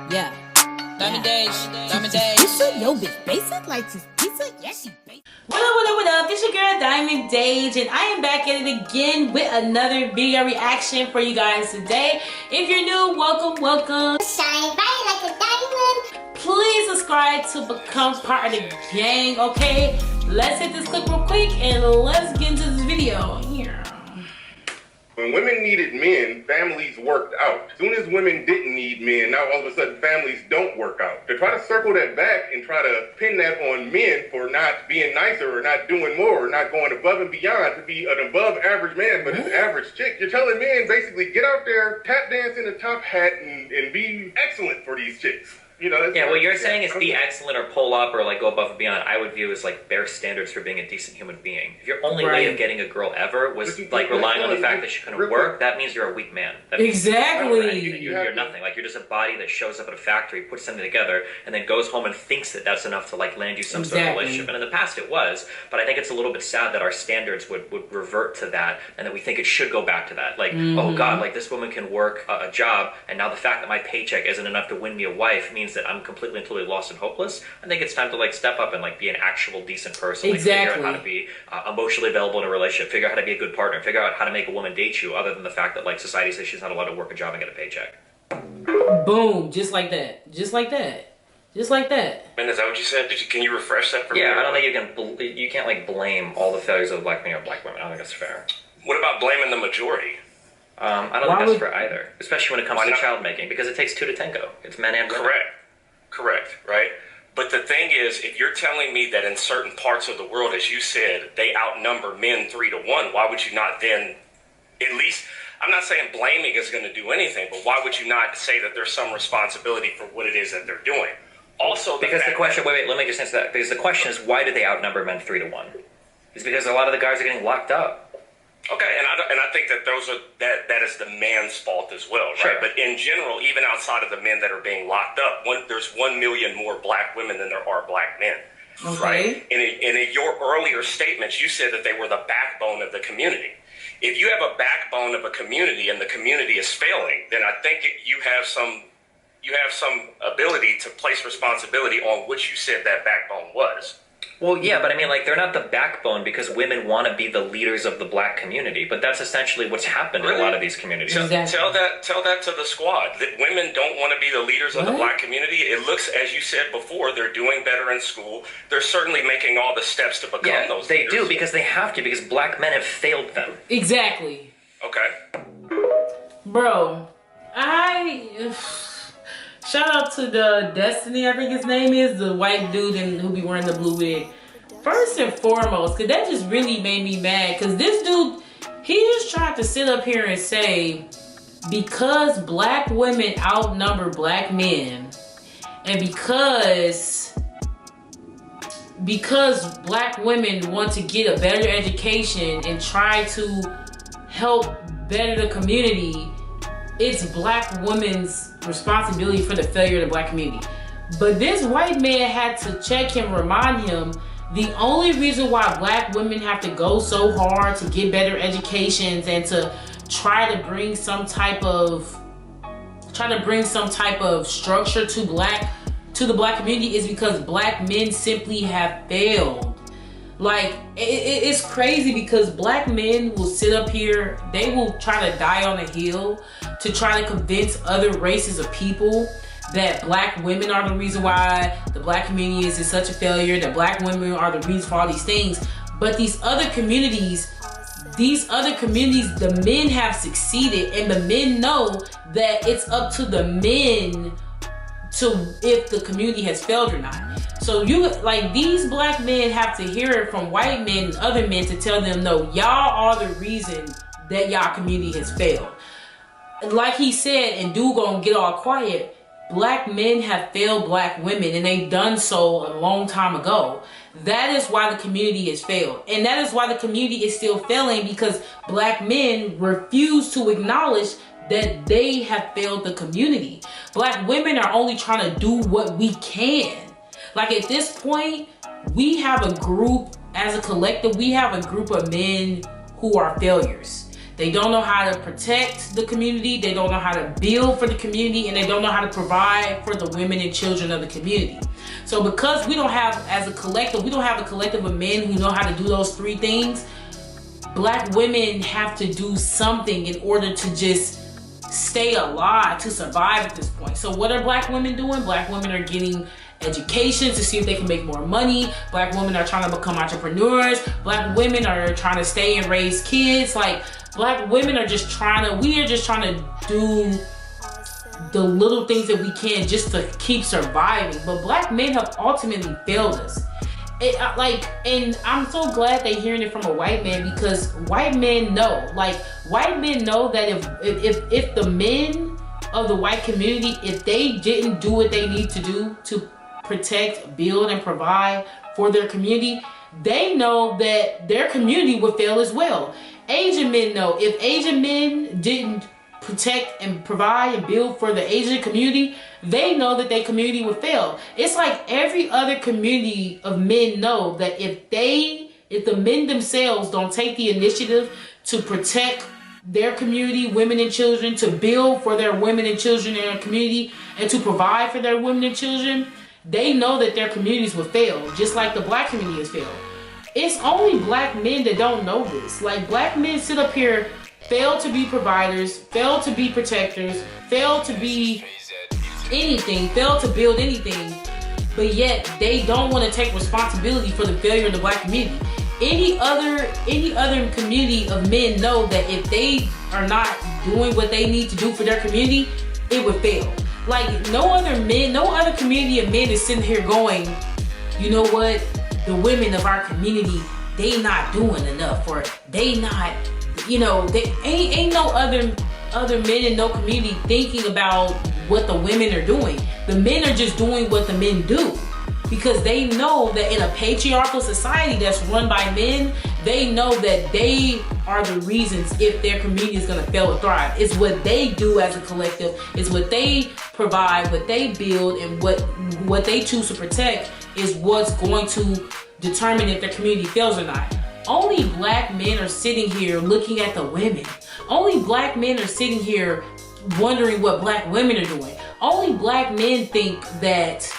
Yeah. Diamond Days, Diamond Days. Pizza? Yo, bitch, basic? Like, just pizza? Yeah, she basic. What up, what up, what up? It's your girl Diamond Dage, and I am back at it again with another video reaction for you guys today. If you're new, welcome, welcome. Shine bright like a diamond. Please subscribe to become part of the gang, okay? Let's hit this clip real quick and let's get into this video. Yeah. When women needed men, families worked out. As soon as women didn't need men, now all of a sudden families don't work out. To try to circle that back and try to pin that on men for not being nicer or not doing more or not going above and beyond to be an above average man but an average chick, you're telling men basically get out there, tap dance in a top hat and be excellent for these chicks. You know, yeah, what you're saying is be excellent or pull up or like go above and beyond. I would view as like bare standards for being a decent human being. If your only way of getting a girl ever was like relying on the fact that she couldn't work, that means you're a weak man. That means, exactly. You're nothing. Like you're just a body that shows up at a factory, puts something together, and then goes home and thinks that that's enough to like land you some sort of relationship. And in the past it was, but I think it's a little bit sad that our standards would revert to that, and that we think it should go back to that. Like, oh God, like this woman can work a job, and now the fact that my paycheck isn't enough to win me a wife means that I'm completely and totally lost and hopeless. I think it's time to like step up and like be an actual decent person. Like, figure out how to be emotionally available in a relationship. Figure out how to be a good partner. Figure out how to make a woman date you, other than the fact that like society says she's not allowed to work a job and get a paycheck. Boom, just like that, just like that, just like that. And is that what you said? Can you refresh that for me? Yeah, I don't think you can't like blame all the failures of black men or black women. I don't think that's fair. What about blaming the majority? I don't think that's fair either, especially when it comes to child making, because it takes two to tango. It's men and women. Correct, right? But the thing is, if you're telling me that in certain parts of the world, as you said, they outnumber men 3-to-1, why would you not then, at least, I'm not saying blaming is going to do anything, but why would you not say that there's some responsibility for what it is that they're doing? Also, because the question, wait, let me just answer that. Because the question is, why do they outnumber men 3-to-1? It's because a lot of the guys are getting locked up. Okay, and I think that that is the man's fault as well, right? Sure. But in general, even outside of the men that are being locked up, there's 1 million more black women than there are black men, right? And in your earlier statements, you said that they were the backbone of the community. If you have a backbone of a community and the community is failing, then I think you have some ability to place responsibility on what you said that backbone was. Well, yeah, but I mean, like, they're not the backbone because women want to be the leaders of the black community, but that's essentially what's happened in a lot of these communities. Tell that to the squad, that women don't want to be the leaders of the black community. It looks, as you said before, they're doing better in school. They're certainly making all the steps to become those leaders. They do, because they have to, because black men have failed them. Exactly. Okay. Bro, shout out to the Destiny, I think his name is, the white dude who be wearing the blue wig. First and foremost, because that just really made me mad, because this dude, he just tried to sit up here and say, because black women outnumber black men, and because black women want to get a better education and try to help better the community, it's black women's responsibility for the failure of the black community. But this white man had to check him, remind him, the only reason why black women have to go so hard to get better educations and to try to bring some type of structure to the black community is because black men simply have failed. Like, it's crazy because black men will sit up here, they will try to die on a hill to try to convince other races of people that black women are the reason why the black community is in such a failure, that black women are the reason for all these things. But these other communities, the men have succeeded, and the men know that it's up to the men to if the community has failed or not. So these black men have to hear it from white men and other men to tell them, no, y'all are the reason that y'all community has failed. Like he said, and dude gonna get all quiet, black men have failed black women, and they've done so a long time ago. That is why the community has failed. And that is why the community is still failing, because black men refuse to acknowledge that they have failed the community. Black women are only trying to do what we can. Like, at this point, we have a group, as a collective, we have a group of men who are failures. They don't know how to protect the community. They don't know how to build for the community, and they don't know how to provide for the women and children of the community. So because we don't have, as a collective, we don't have a collective of men who know how to do those three things, Black women have to do something in order to just stay alive, to survive at this point. So what are Black women doing? Black women are getting education to see if they can make more money. Black women are trying to become entrepreneurs. Black women are trying to stay and raise kids. Like, Black women are just trying to, we are just trying to do the little things that we can just to keep surviving. But Black men have ultimately failed us. And I'm so glad they're hearing it from a white man, because white men know, white men know that if the men of the white community, if they didn't do what they need to do to protect, build, and provide for their community, they know that their community would fail as well. Asian men know if Asian men didn't protect and provide and build for the Asian community, they know that their community would fail. It's like every other community of men know that if the men themselves don't take the initiative to protect their community, women and children, to build for their women and children in their community, and to provide for their women and children, they know that their communities will fail, just like the Black community has failed. It's only Black men that don't know this. Like, Black men sit up here, fail to be providers, fail to be protectors, fail to be anything, fail to build anything, but yet they don't want to take responsibility for the failure of the Black community. Any other community of men know that if they are not doing what they need to do for their community, it would fail. Like, no other community of men is sitting here going, you know what, the women of our community, they not doing enough, or they not, you know, they ain't no other men in no community thinking about what the women are doing. The men are just doing what the men do, because they know that in a patriarchal society that's run by men, they know that they are the reasons if their community is going to fail or thrive. It's what they do as a collective. It's what they provide, what they build, and what they choose to protect is what's going to determine if their community fails or not. Only Black men are sitting here looking at the women. Only Black men are sitting here wondering what Black women are doing. Only Black men think that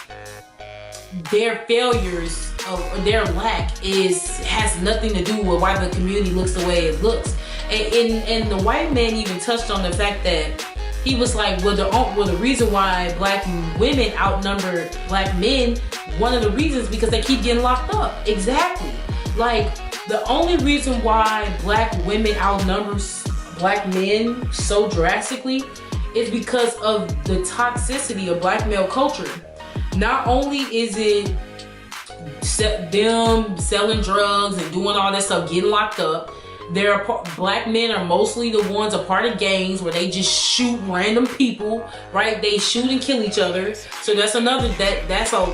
their failures or their lack has nothing to do with why the community looks the way it looks. And the white man even touched on the fact that he was like, well, the reason why Black women outnumber Black men, one of the reasons because they keep getting locked up. Exactly. Like, the only reason why Black women outnumber Black men so drastically is because of the toxicity of Black male culture. Not only is it them selling drugs and doing all this stuff, getting locked up, Black men are mostly the ones a part of gangs where they just shoot random people, right? They shoot and kill each other. So that's another, that's a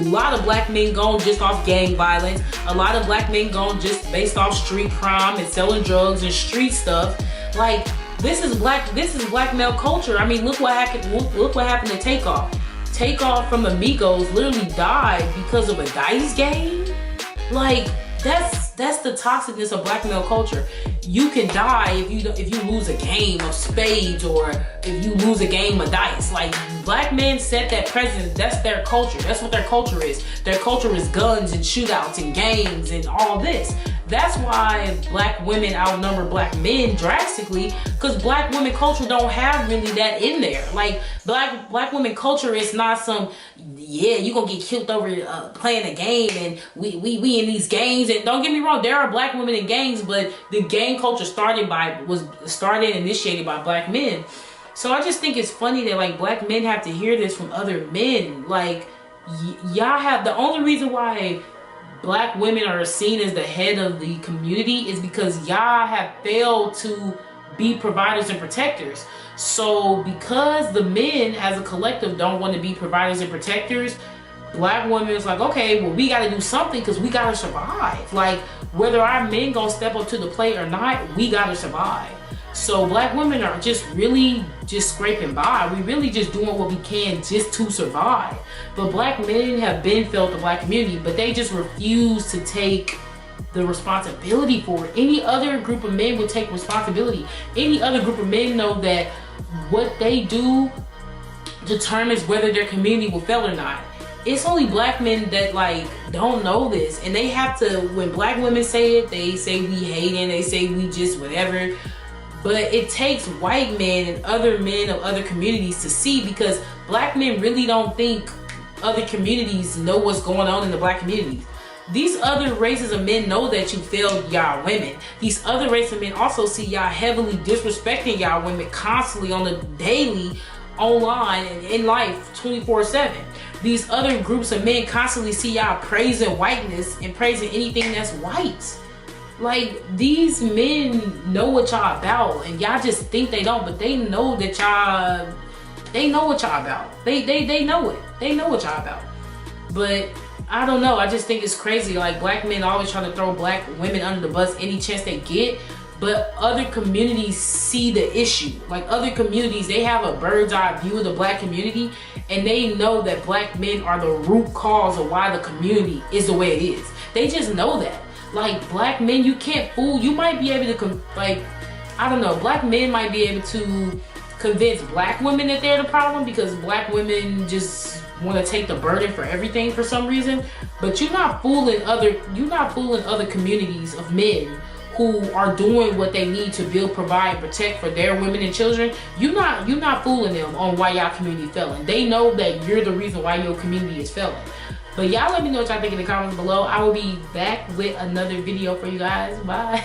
lot of Black men gone just off gang violence. A lot of Black men gone just based off street crime and selling drugs and street stuff. Like, this is black male culture. I mean, look what happened to Takeoff. Takeoff from Amigos literally died because of a dice game. Like, that's the toxicness of Black male culture. You can die if you lose a game of spades, or if you lose a game of dice. Like, Black men set that precedent. That's their culture. That's what their culture is. Their culture is guns and shootouts and games and all this. That's why Black women outnumber Black men drastically, because Black women culture don't have really that in there. Like, Black women culture is not some, yeah, you gonna get killed over playing a game, and we in these games. And don't get me wrong, there are Black women in gangs, but the gang culture initiated by Black men. So I just think it's funny that, like, Black men have to hear this from other men. Like, y'all have, the only reason why Black women are seen as the head of the community is because y'all have failed to be providers and protectors. So because the men as a collective don't want to be providers and protectors, Black women is like, okay, well, we got to do something because we got to survive. Like, whether our men gonna step up to the plate or not, we got to survive. So Black women are just really just scraping by. We really just doing what we can just to survive. But Black men have been failed the Black community, but they just refuse to take the responsibility for it. Any other group of men would take responsibility. Any other group of men know that what they do determines whether their community will fail or not. It's only black men that like don't know this, and they have to, when black women say it, they say we hating, they say we just whatever. But it takes white men and other men of other communities to see, because black men really don't think other communities know what's going on in the black communities. These other races of men know that you failed y'all women. These other races of men also see y'all heavily disrespecting y'all women constantly on the daily, online, and in life 24/7. These other groups of men constantly see y'all praising whiteness and praising anything that's white. Like, these men know what y'all about, and y'all just think they don't, but they know that y'all, they know what y'all about. They know it. They know what y'all about. But I don't know, I just think it's crazy. Like, black men always trying to throw black women under the bus any chance they get, but other communities see the issue. Like, other communities, they have a bird's eye view of the black community, and they know that black men are the root cause of why the community is the way it is. They just know that. Like, black men, you can't fool. You might be able to, like, I don't know, black men might be able to convince black women that they're the problem, because black women just want to take the burden for everything for some reason. But you're not fooling other communities of men who are doing what they need to build, provide, protect for their women and children. You're not fooling them on why y'all community failing. They know that you're the reason why your community is failing. But y'all let me know what y'all think in the comments below. I will be back with another video for you guys. Bye.